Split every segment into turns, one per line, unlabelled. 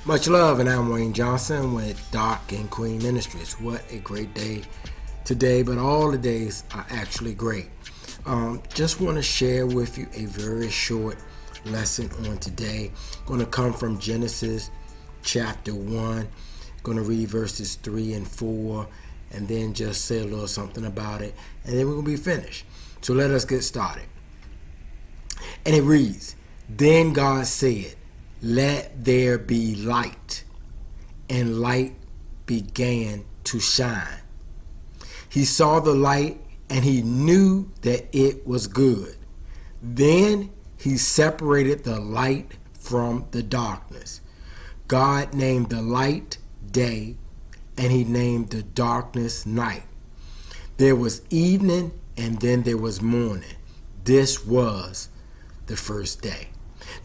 Much love, and I'm Wayne Johnson with Doc and Queen Ministries. What a great day today, but all the days are actually great. Just want to share with you a very short lesson on today. Going to come from Genesis chapter 1. Going to read verses 3 and 4, and then just say a little something about it, and then we're going to be finished. So let us get started. And it reads, "Then God said, let there be light, and light began to shine. He saw the light, and he knew that it was good. Then he separated the light from the darkness. God named the light day, and he named the darkness night. There was evening, and then there was morning. This was the first day."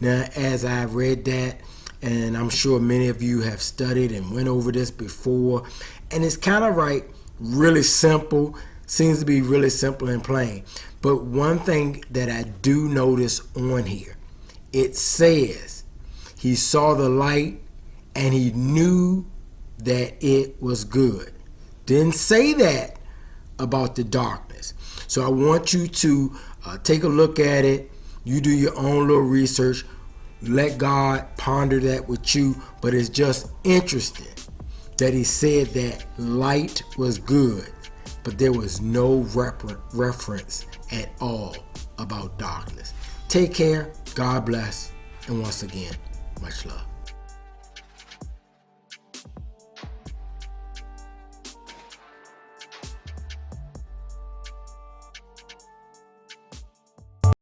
Now, as I've read that, and I'm sure many of you have studied and went over this before, and it's kind of right, really simple, seems to be really simple and plain. But one thing that I do notice on here, it says, he saw the light and he knew that it was good. Didn't say that about the darkness. So I want you to take a look at it. You do your own little research. Let God ponder that with you. But it's just interesting that he said that light was good, but there was no reference at all about darkness. Take care. God bless. And once again, much love.